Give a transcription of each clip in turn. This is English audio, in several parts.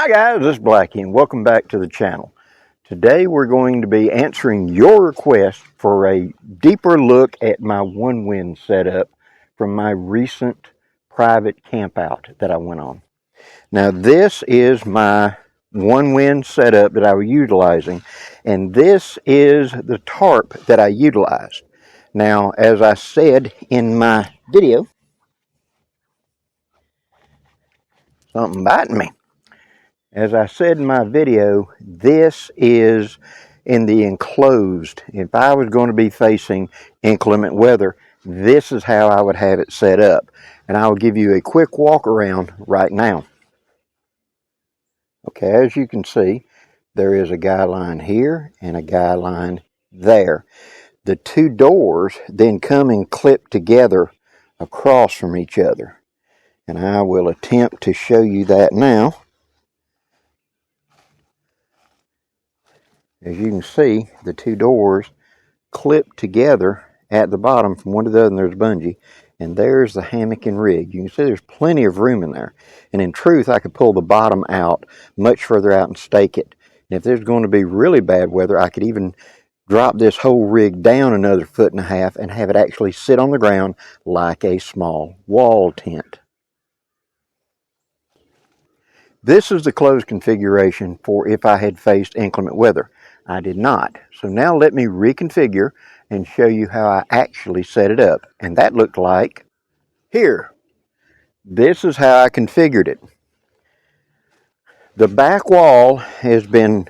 Hi guys, this is Blackie and welcome back to the channel. Today we're going to be answering your request for a deeper look at my Onewind setup from my recent private camp out that I went on. Now this is my Onewind setup that I was utilizing, and this is the tarp that I utilized. Now as I said in my video, something biting me. As I said in my video, this is in the enclosed. If I was going to be facing inclement weather, this is how I would have it set up. And I will give you a quick walk around right now. Okay, as you can see, there is a guy line here and a guy line there. The two doors then come and clip together across from each other. And I will attempt to show you that now. As you can see, the two doors clip together at the bottom from one to the other, and there's bungee. And there's the hammock and rig. You can see there's plenty of room in there. And in truth, I could pull the bottom out much further out and stake it. And if there's going to be really bad weather, I could even drop this whole rig down another 1.5 feet and have it actually sit on the ground like a small wall tent. This is the closed configuration for if I had faced inclement weather. I did not. So now let me reconfigure and show you how I actually set it up. And that looked like here. This is how I configured it. The back wall has been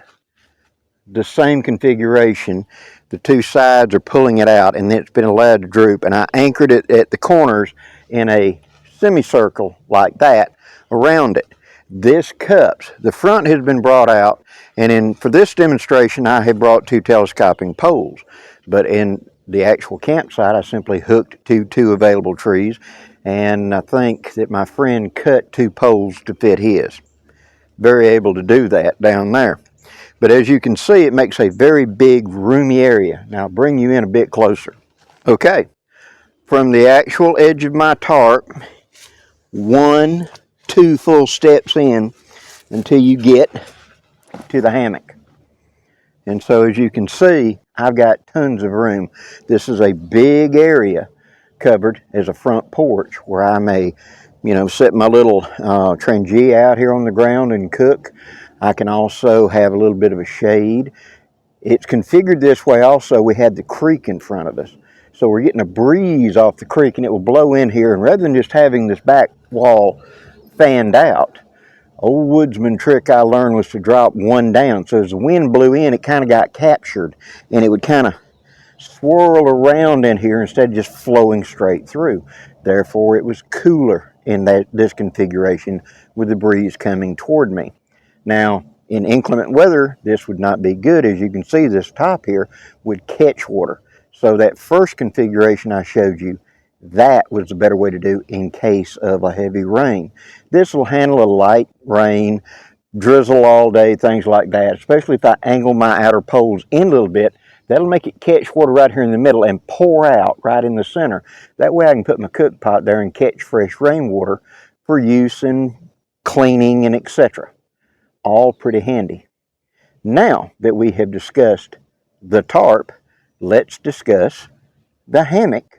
the same configuration. The two sides are pulling it out and it's been allowed to droop. And I anchored it at the corners in a semicircle like that around it. This cups, the front has been brought out, and for this demonstration I have brought two telescoping poles, but in the actual campsite I simply hooked to two available trees, and I think that my friend cut two poles to fit his. Very able to do that down there. But as you can see, it makes a very big roomy area. Now I'll bring you in a bit closer. Okay, from the actual edge of my tarp, 2 full steps in until you get to the hammock. And so as you can see, I've got tons of room. This is a big area covered as a front porch where I may, set my little trangie out here on the ground and cook. I can also have a little bit of a shade. It's configured this way also. We had the creek in front of us. So we're getting a breeze off the creek and it will blow in here. And rather than just having this back wall fanned out, old woodsman trick I learned was to drop one down. So as the wind blew in, it kind of got captured and it would kind of swirl around in here instead of just flowing straight through. Therefore, it was cooler in this configuration with the breeze coming toward me. Now, in inclement weather, this would not be good. As you can see, this top here would catch water. So that first configuration I showed you, that was the better way to do in case of a heavy rain. This will handle a light rain, drizzle all day, things like that, especially if I angle my outer poles in a little bit. That'll make it catch water right here in the middle and pour out right in the center. That way I can put my cook pot there and catch fresh rainwater for use in cleaning and etc. All pretty handy. Now that we have discussed the tarp, let's discuss the hammock.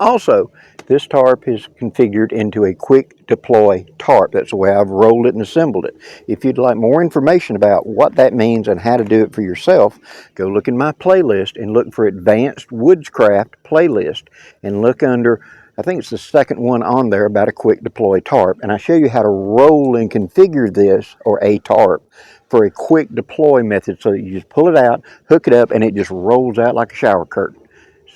Also, this tarp is configured into a quick deploy tarp. That's the way I've rolled it and assembled it. If you'd like more information about what that means and how to do it for yourself, go look in my playlist and look for Advanced Woodscraft playlist and look under, I think it's the second one on there, about a quick deploy tarp. And I show you how to roll and configure this, or a tarp, for a quick deploy method, so that you just pull it out, hook it up, and it just rolls out like a shower curtain.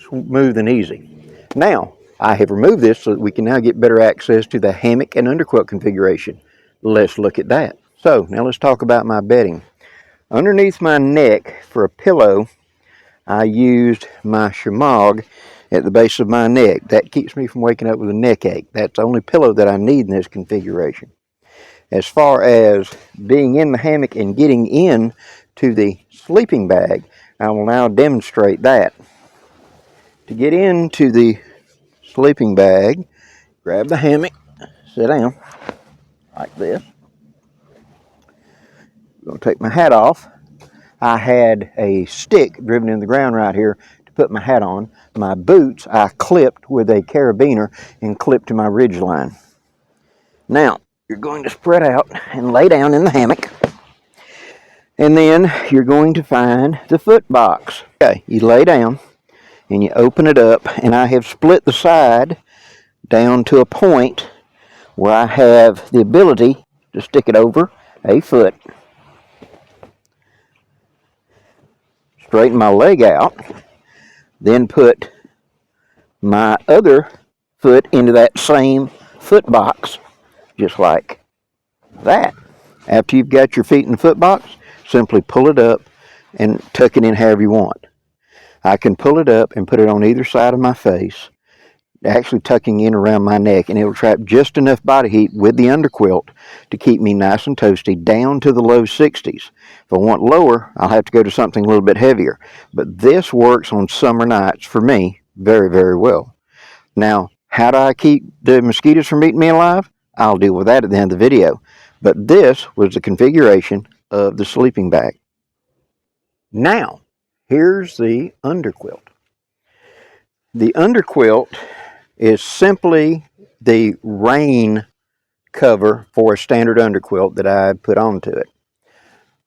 Smooth and easy. Now, I have removed this so that we can now get better access to the hammock and underquilt configuration. Let's look at that. So, now let's talk about my bedding. Underneath my neck for a pillow, I used my shamog at the base of my neck. That keeps me from waking up with a neck ache. That's the only pillow that I need in this configuration. As far as being in the hammock and getting in to the sleeping bag, I will now demonstrate that. To get into the sleeping bag, grab the hammock, sit down like this. take my hat off. I had a stick driven in the ground right here to put my hat on. My boots I clipped with a carabiner and clipped to my ridgeline. Now, you're going to spread out and lay down in the hammock. And then you're going to find the foot box. Okay, you lay down and you open it up, and I have split the side down to a point where I have the ability to stick it over a foot, straighten my leg out, then put my other foot into that same foot box, just like that. After you've got your feet in the foot box, simply pull it up and tuck it in however you want. I can pull it up and put it on either side of my face, actually tucking in around my neck, and it'll trap just enough body heat with the underquilt to keep me nice and toasty down to the low 60s. If I want lower, I'll have to go to something a little bit heavier. But this works on summer nights for me very, very well. Now, how do I keep the mosquitoes from eating me alive? I'll deal with that at the end of the video. But this was the configuration of the sleeping bag. Now, here's the underquilt. The underquilt is simply the rain cover for a standard underquilt that I put onto it.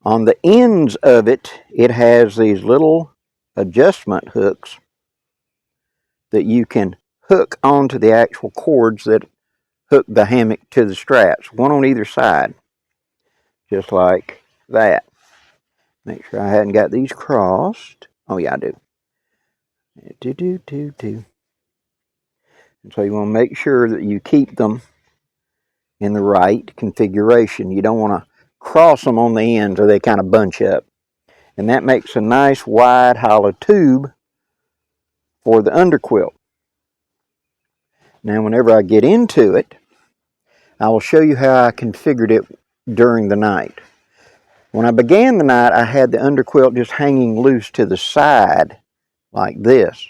On the ends of it, it has these little adjustment hooks that you can hook onto the actual cords that hook the hammock to the straps, one on either side, just like that. Make sure I hadn't got these crossed. Oh yeah, I do. And so you want to make sure that you keep them in the right configuration. You don't want to cross them on the ends or they kind of bunch up. And that makes a nice wide hollow tube for the underquilt. Now whenever I get into it, I will show you how I configured it during the night. When I began the night, I had the underquilt just hanging loose to the side like this.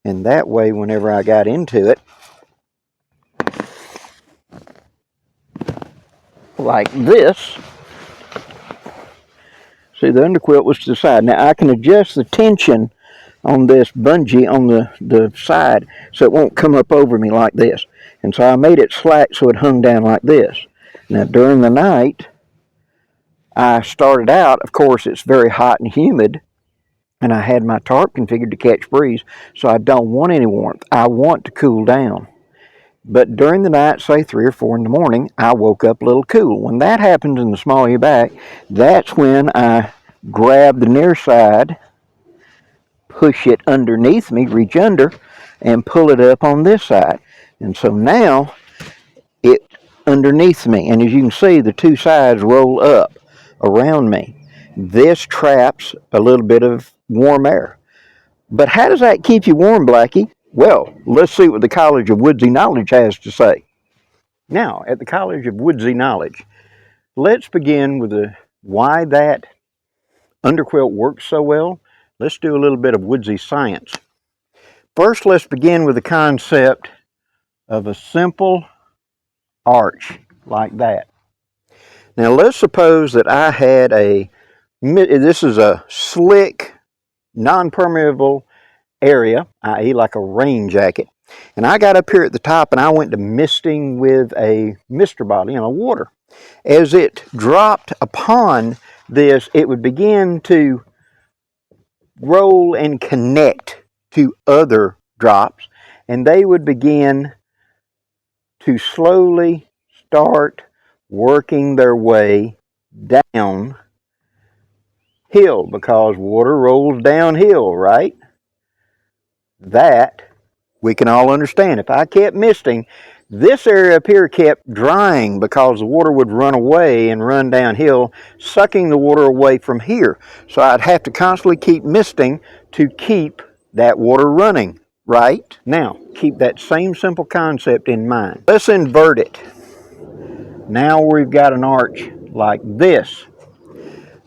And that way, whenever I got into it, like this, see, the underquilt was to the side. Now I can adjust the tension on this bungee on the side so it won't come up over me like this. And so I made it slack so it hung down like this. Now during the night, I started out, of course it's very hot and humid, and I had my tarp configured to catch breeze, so I don't want any warmth. I want to cool down. But during the night, say 3 or 4 in the morning, I woke up a little cool. When that happens in the small of your back, that's when I grab the near side, push it underneath me, reach under, and pull it up on this side. And so now it's underneath me. And as you can see, the two sides roll up around me. This traps a little bit of warm air. But how does that keep you warm, Blackie? Well, let's see what the College of Woodsy Knowledge has to say. Now, at the College of Woodsy Knowledge, let's begin with why that underquilt works so well. Let's do a little bit of Woodsy science. First, let's begin with the concept of a simple arch like that. Now, let's suppose that I had this is a slick, non-permeable area, i.e. like a rain jacket. And I got up here at the top and I went to misting with a mister bottle, water. As it dropped upon this, it would begin to roll and connect to other drops, and they would begin to slowly start working their way down hill, because water rolls downhill, right? That we can all understand. If I kept misting, this area up here kept drying because the water would run away and run downhill, sucking the water away from here. So I'd have to constantly keep misting to keep that water running, right? Now, keep that same simple concept in mind. Let's invert it. Now we've got an arch like this.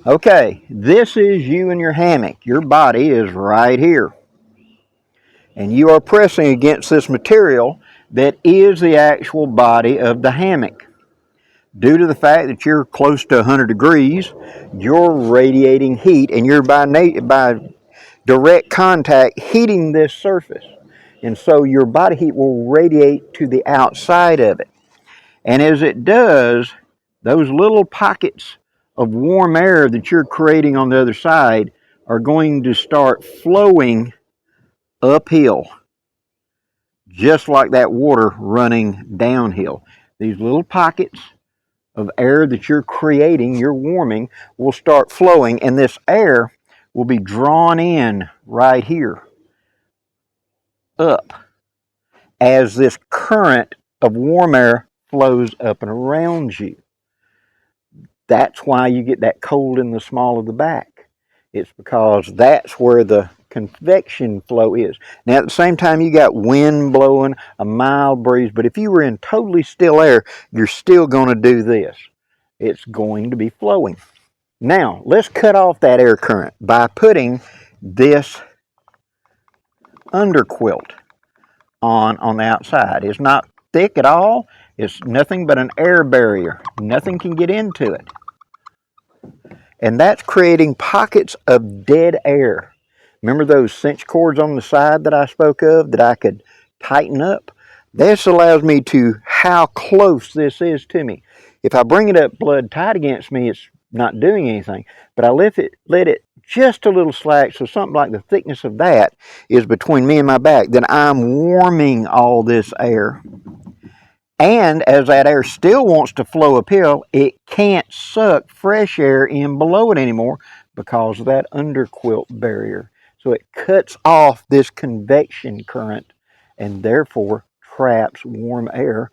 Okay, this is you in your hammock. Your body is right here. And you are pressing against this material that is the actual body of the hammock. Due to the fact that you're close to 100 degrees, you're radiating heat, and you're by direct contact heating this surface. And so your body heat will radiate to the outside of it. And as it does, those little pockets of warm air that you're creating on the other side are going to start flowing uphill, just like that water running downhill. These little pockets of air that you're creating, you're warming, will start flowing, and this air will be drawn in right here up as this current of warm air flows up and around you. That's why you get that cold in the small of the back. It's because that's where the convection flow is. Now, at the same time, you got wind blowing, a mild breeze, but if you were in totally still air, you're still going to do this. It's going to be flowing. Now, let's cut off that air current by putting this underquilt on the outside. It's not thick at all. It's nothing but an air barrier. Nothing can get into it. And that's creating pockets of dead air. Remember those cinch cords on the side that I spoke of that I could tighten up? This allows me to how close this is to me. If I bring it up blood tight against me, it's not doing anything. But I let it just a little slack, so something like the thickness of that is between me and my back. Then I'm warming all this air. And as that air still wants to flow uphill, it can't suck fresh air in below it anymore because of that underquilt barrier. So it cuts off this convection current and therefore traps warm air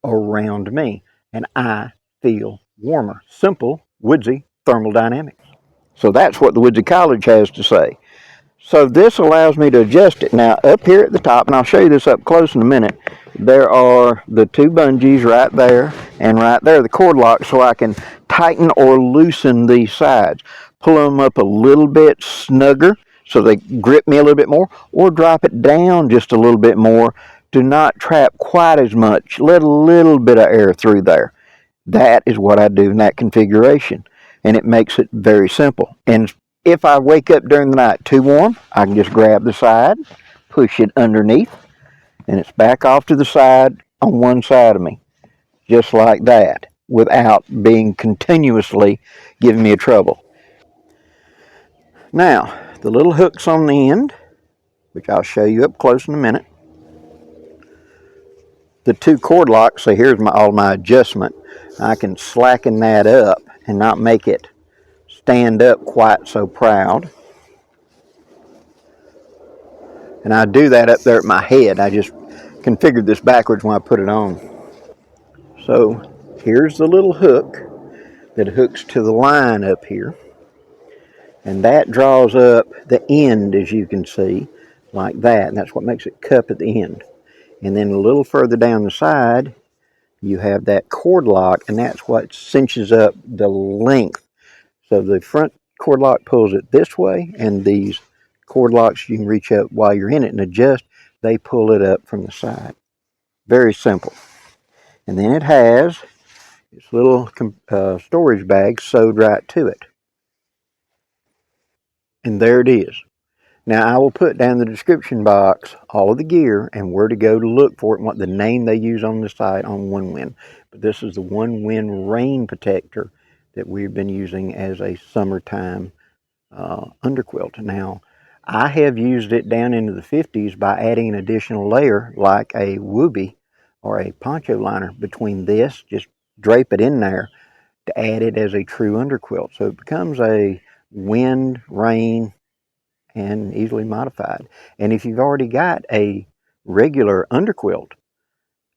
around me. And I feel warmer. Simple Woodsy thermodynamics. So that's what the Woodsy College has to say. So this allows me to adjust it. Now up here at the top, and I'll show you this up close in a minute, there are the two bungees right there and right there, the cord lock, so I can tighten or loosen these sides. Pull them up a little bit snugger so they grip me a little bit more, or drop it down just a little bit more to not trap quite as much. Let a little bit of air through there. That is what I do in that configuration, and it makes it very simple. And if I wake up during the night too warm, I can just grab the side, push it underneath, and it's back off to the side on one side of me, just like that, without being continuously giving me a trouble. Now, the little hooks on the end, which I'll show you up close in a minute. The two cord locks, so here's all my adjustment. I can slacken that up and not make it stand up quite so proud. And I do that up there at my head. I just configured this backwards when I put it on. So here's the little hook that hooks to the line up here. And that draws up the end, as you can see, like that. And that's what makes it cup at the end. And then a little further down the side, you have that cord lock, and that's what cinches up the length. So the front cord lock pulls it this way, and these cord locks you can reach up while you're in it and adjust. They pull it up from the side. Very simple. And then it has its little storage bag sewed right to it. And there it is. Now I will put down in the description box all of the gear and where to go to look for it and what the name they use on the site on Onewind. But this is the Onewind rain protector that we've been using as a summertime underquilt. Now, I have used it down into the 50s by adding an additional layer like a Wooby or a poncho liner between this, just drape it in there to add it as a true underquilt. So it becomes a wind, rain, and easily modified. And if you've already got a regular underquilt,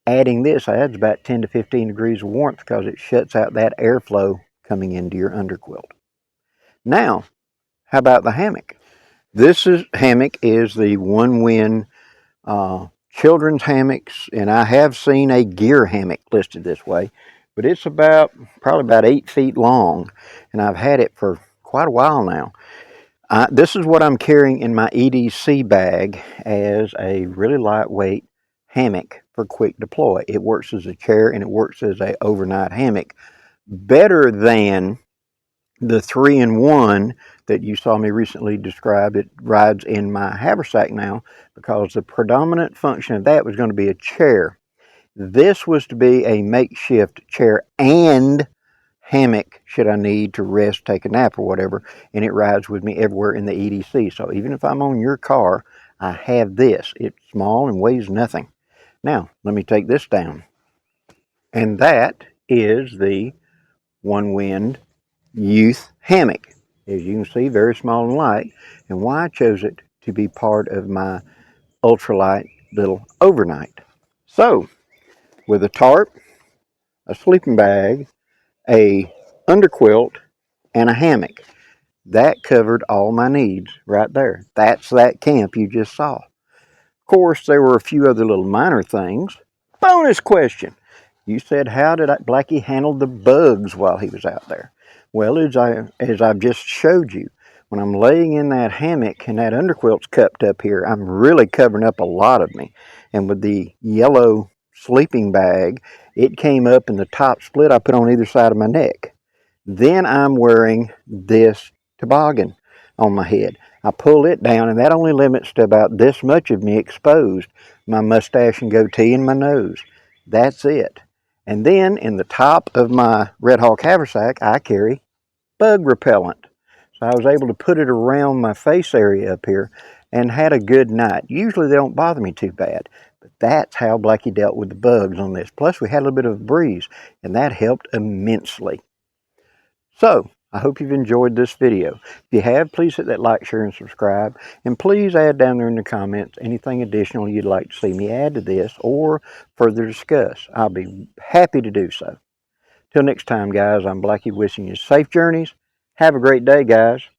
adding this adds about 10 to 15 degrees of warmth because it shuts out that airflow coming into your underquilt. Now, how about the hammock? This hammock is the Onewind children's hammocks, and I have seen a gear hammock listed this way, but it's probably about 8 feet long, and I've had it for quite a while now. This is what I'm carrying in my EDC bag as a really lightweight hammock for quick deploy. It works as a chair and it works as a overnight hammock. Better than the 3-in-1 that you saw me recently describe. It rides in my haversack now because the predominant function of that was going to be a chair. This was to be a makeshift chair and hammock should I need to rest, take a nap or whatever, and it rides with me everywhere in the EDC. So even if I'm on your car, I have this. It's small and weighs nothing. Now, let me take this down. And that is the Onewind Youth Hammock. As you can see, very small and light. And why I chose it to be part of my ultralight little overnight. So, with a tarp, a sleeping bag, a underquilt, and a hammock. That covered all my needs right there. That's that camp you just saw. Of course, there were a few other little minor things. Bonus question. You said, how did Blackie handle the bugs while he was out there? Well, as I've just showed you, when I'm laying in that hammock and that underquilt's cupped up here, I'm really covering up a lot of me. And with the yellow sleeping bag, it came up in the top split I put on either side of my neck. Then I'm wearing this toboggan on my head. I pull it down and that only limits to about this much of me exposed. My mustache and goatee and my nose. That's it. And then in the top of my Red Hawk haversack, I carry bug repellent. So I was able to put it around my face area up here and had a good night. Usually they don't bother me too bad, but that's how Blackie dealt with the bugs on this. Plus we had a little bit of a breeze and that helped immensely. So I hope you've enjoyed this video. If you have, please hit that like, share, and subscribe. And please add down there in the comments anything additional you'd like to see me add to this or further discuss. I'll be happy to do so. Till next time, guys, I'm Blackie wishing you safe journeys. Have a great day, guys.